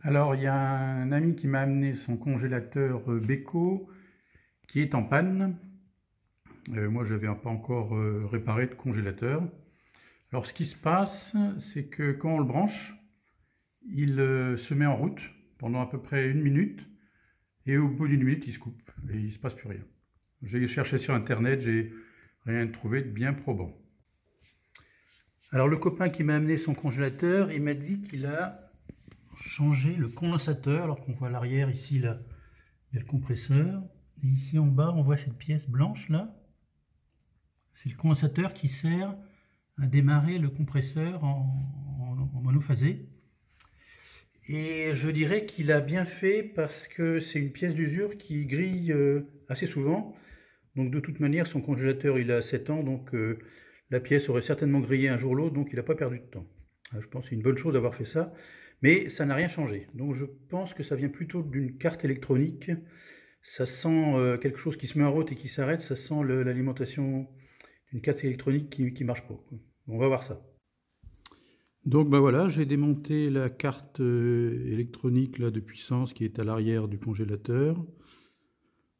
Alors, il y a un ami qui m'a amené son congélateur Beko qui est en panne. Moi, je n'avais pas encore réparé de congélateur. Alors, ce qui se passe, c'est que quand on le branche, il se met en route pendant à peu près une minute et au bout d'une minute, il se coupe et il ne se passe plus rien. J'ai cherché sur Internet, j'ai rien trouvé de bien probant. Alors, le copain qui m'a amené son congélateur, il m'a dit qu'il a changé le condensateur. Alors qu'on voit à l'arrière, ici, là, il y a le compresseur. Et ici en bas, on voit cette pièce blanche là. C'est le condensateur qui sert à démarrer le compresseur en monophasé. Et je dirais qu'il a bien fait parce que c'est une pièce d'usure qui grille assez souvent. Donc de toute manière, son congélateur il a 7 ans, donc la pièce aurait certainement grillé un jour ou l'autre, donc il n'a pas perdu de temps. Je pense que c'est une bonne chose d'avoir fait ça, mais ça n'a rien changé. Donc je pense que ça vient plutôt d'une carte électronique. Ça sent quelque chose qui se met en route et qui s'arrête, ça sent l'alimentation d'une carte électronique qui marche pas, quoi. On va voir ça. Donc bah voilà, j'ai démonté la carte électronique là, de puissance qui est à l'arrière du congélateur.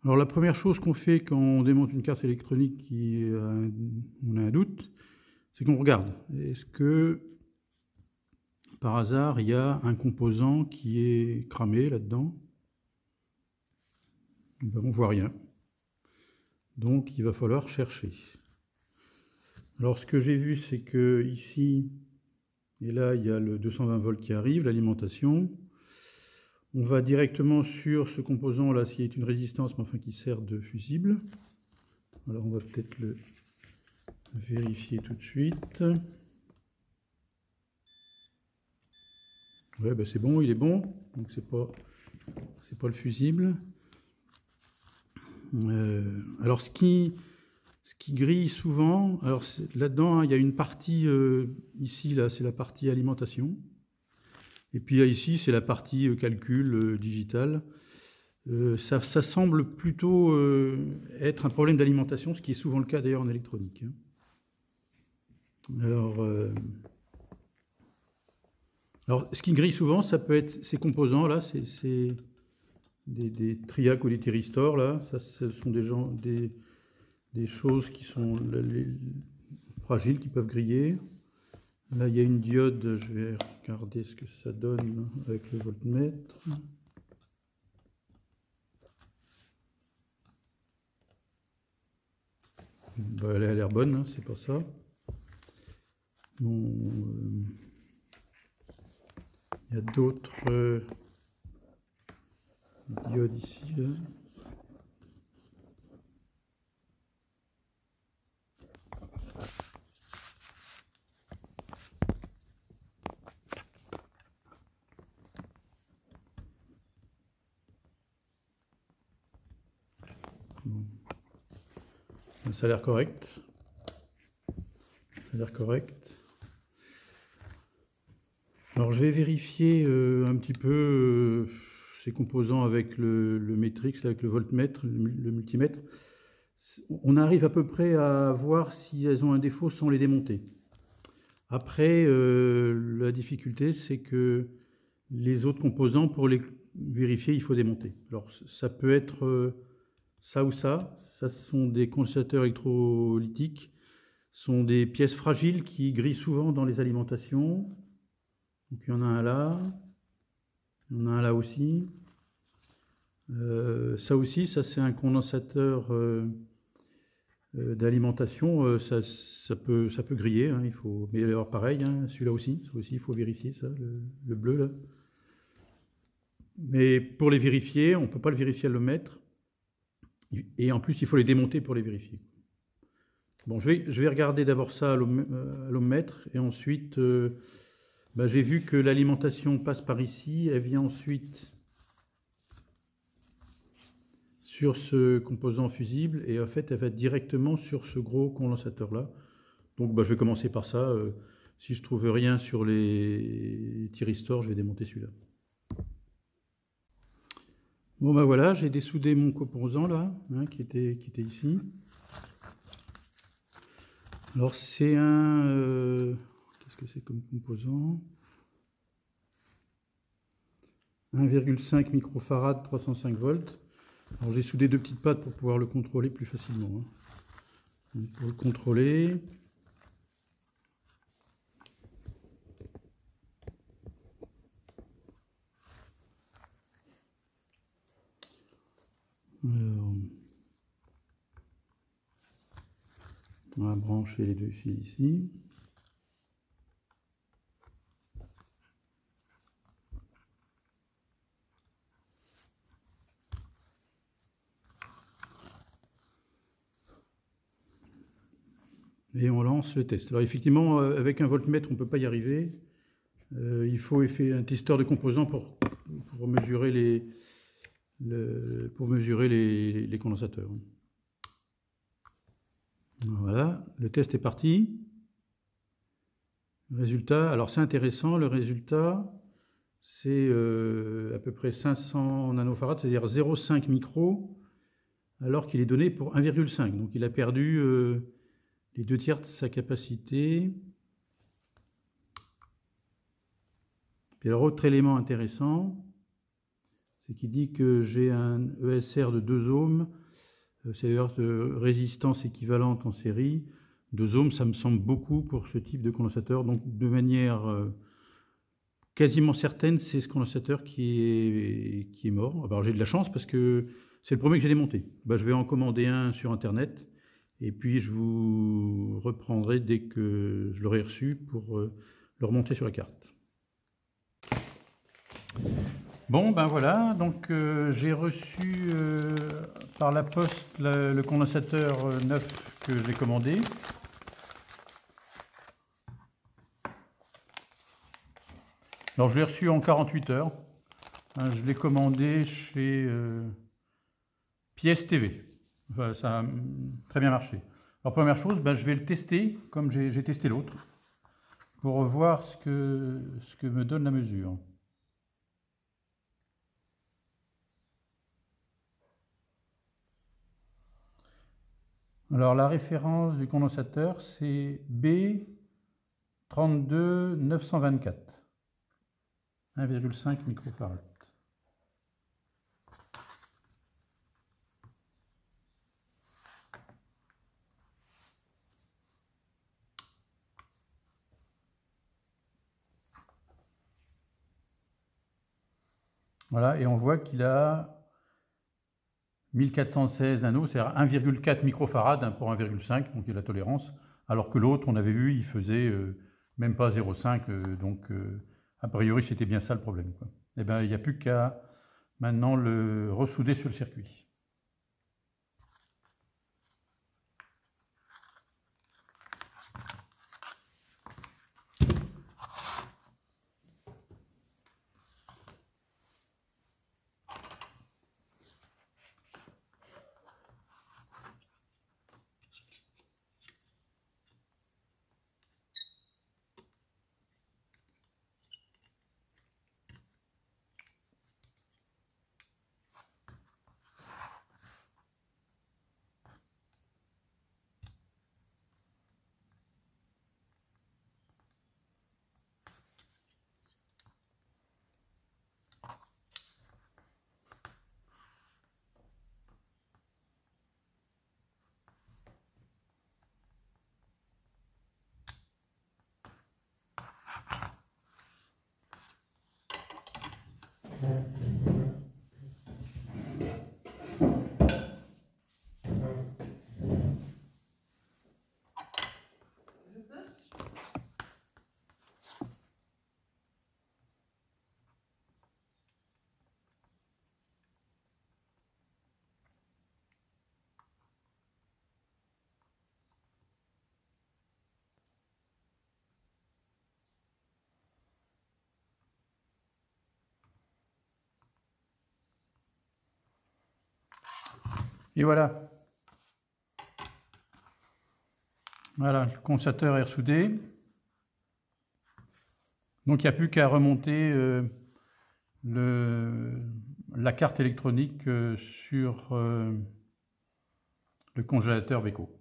Alors la première chose qu'on fait quand on démonte une carte électronique on a un doute, c'est qu'on regarde. Est-ce que par hasard il y a un composant qui est cramé là-dedans? Ben, on voit rien. Donc il va falloir chercher. Alors ce que j'ai vu, c'est que ici et là il y a le 220 volts qui arrive, l'alimentation. On va directement sur ce composant là, qui est une résistance, mais enfin qui sert de fusible. Alors on va peut-être le vérifier tout de suite. Ouais, ben c'est bon, il est bon. Donc c'est pas le fusible. Alors ce qui grille souvent, alors là-dedans, hein, il y a une partie ici là, c'est la partie alimentation. Et puis là, ici, c'est la partie calcul digital. Ça semble plutôt être un problème d'alimentation, ce qui est souvent le cas d'ailleurs en électronique. Alors, ce qui grille souvent, ça peut être ces composants là, c'est des triacs ou des thyristors là. Ça, ce sont des choses qui sont fragiles, qui peuvent griller. Là, il y a une diode, je vais regarder ce que ça donne avec le voltmètre. Bah, elle a l'air bonne, hein, c'est pas ça. Bon, il y a d'autres diodes ici. Là. Bon. Ça a l'air correct. Ça a l'air correct. Alors je vais vérifier un petit peu ces composants avec le Matrix, avec le voltmètre, le multimètre. On arrive à peu près à voir si elles ont un défaut sans les démonter. Après, la difficulté, c'est que les autres composants, pour les vérifier, il faut démonter. Alors ça peut être ça ou ça. Ça sont des condensateur électrolytiques. Ce sont des pièces fragiles qui grillent souvent dans les alimentations. Donc il y en a un là. Il y en a un là aussi. Ça aussi, ça c'est un condensateur d'alimentation. Ça peut griller. Hein, mais alors pareil, hein, celui-là aussi, il faut vérifier ça, le bleu là. Mais pour les vérifier, on ne peut pas le vérifier à l'ohmètre. Et en plus, il faut les démonter pour les vérifier. Bon, je vais regarder d'abord ça à l'ohmètre. Et ensuite, j'ai vu que l'alimentation passe par ici. Elle vient ensuite sur ce composant fusible. Et en fait, elle va directement sur ce gros condensateur-là. Donc, je vais commencer par ça. Si je ne trouve rien sur les thyristors, je vais démonter celui-là. Bon voilà, j'ai dessoudé mon composant là, hein, qui était ici. Alors c'est un... qu'est-ce que c'est comme composant? 1,5 microfarad, 305 volts. Alors j'ai soudé deux petites pattes pour pouvoir le contrôler plus facilement. Donc, pour le contrôler, alors, on va brancher les deux fils ici. Et on lance le test. Alors effectivement, avec un voltmètre, on ne peut pas y arriver. Il faut un testeur de composants pour mesurer les condensateurs. Voilà, le test est parti. Résultat, alors c'est intéressant, le résultat, c'est à peu près 500 nanofarads, c'est-à-dire 0,5 micro, alors qu'il est donné pour 1,5. Donc il a perdu les 2/3 de sa capacité. Puis alors, autre élément intéressant, c'est qu'il dit que j'ai un ESR de 2 ohms, c'est-à-dire de résistance équivalente en série. 2 ohms, ça me semble beaucoup pour ce type de condensateur. Donc de manière quasiment certaine, c'est ce condensateur qui est mort. Alors j'ai de la chance parce que c'est le premier que j'ai démonté. Je vais en commander un sur Internet et puis je vous reprendrai dès que je l'aurai reçu pour le remonter sur la carte. Bon, ben voilà, donc j'ai reçu par la poste le condensateur neuf que j'ai commandé. Alors je l'ai reçu en 48 heures. Hein, je l'ai commandé chez Pièce TV. Enfin, ça a très bien marché. Alors première chose, je vais le tester comme j'ai testé l'autre pour voir ce que me donne la mesure. Alors la référence du condensateur, c'est B32924, 1,5 microfarad. Voilà, et on voit qu'il a 1416 nanos, c'est-à-dire 1,4 microfarad pour 1,5, donc il y a la tolérance, alors que l'autre, on avait vu, il faisait même pas 0,5, donc a priori c'était bien ça le problème, quoi. Et bien il n'y a plus qu'à maintenant le ressouder sur le circuit. Et voilà. Voilà, le condensateur est ressoudé. Donc il n'y a plus qu'à remonter la carte électronique sur le congélateur Beko.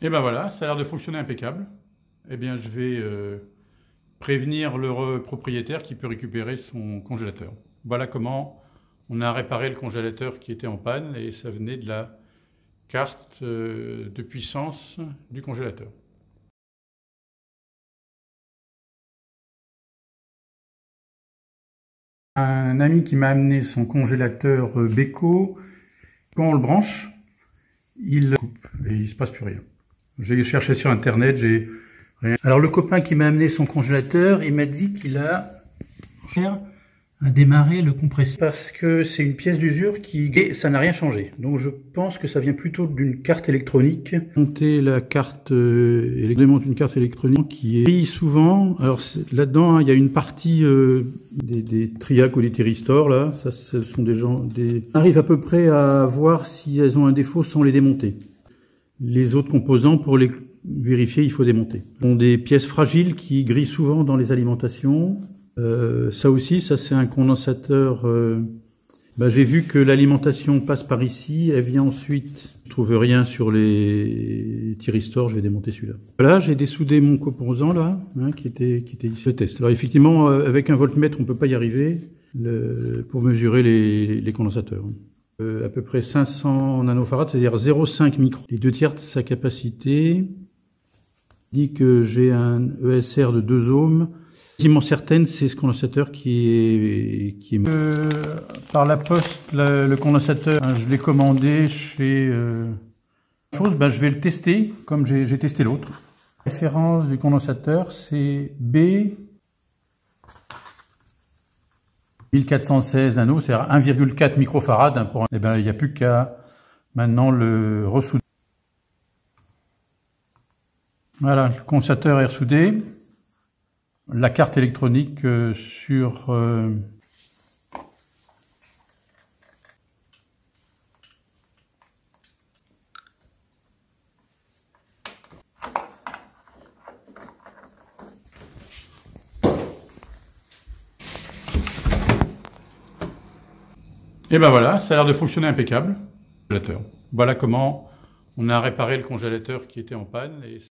Et ben voilà, ça a l'air de fonctionner impeccable. Eh bien, je vais prévenir le propriétaire qui peut récupérer son congélateur. Voilà comment on a réparé le congélateur qui était en panne et ça venait de la carte de puissance du congélateur. Un ami qui m'a amené son congélateur Beko, quand on le branche, il coupe et il ne se passe plus rien. J'ai cherché sur internet, j'ai rien. Alors le copain qui m'a amené son congélateur, il m'a dit qu'il a démarré le compresseur parce que c'est une pièce d'usure et ça n'a rien changé. Donc je pense que ça vient plutôt d'une carte électronique. Monter la carte démonte une carte électronique qui est souvent. Alors là-dedans, il y a une partie des Triac ou des Thyristor là. Ça, ce sont des gens arrivent à peu près à voir si elles ont un défaut sans les démonter. Les autres composants, pour les vérifier, il faut démonter. Ce sont des pièces fragiles qui grillent souvent dans les alimentations. Ça aussi, ça c'est un condensateur. J'ai vu que l'alimentation passe par ici, elle vient ensuite. Je trouve rien sur les Thyristor, je vais démonter celui-là. Voilà, j'ai dessoudé mon composant là, qui était ici. Le test. Alors effectivement, avec un voltmètre, on peut pas y arriver pour mesurer les condensateurs. À peu près 500 nanofarads, c'est-à-dire 0,5 micro. Les 2/3 de sa capacité. Dit que j'ai un ESR de 2 ohms. Quasiment certaine, c'est ce condensateur qui est par la poste, le condensateur, je l'ai commandé chez je vais le tester comme j'ai testé l'autre. La référence du condensateur, c'est B 1416 nano, c'est-à-dire 1,4 microfarad. Il n'y a plus qu'à maintenant le ressouder. Voilà, le condensateur est ressoudé. La carte électronique sur et ben voilà, ça a l'air de fonctionner impeccable. Voilà comment on a réparé le congélateur qui était en panne.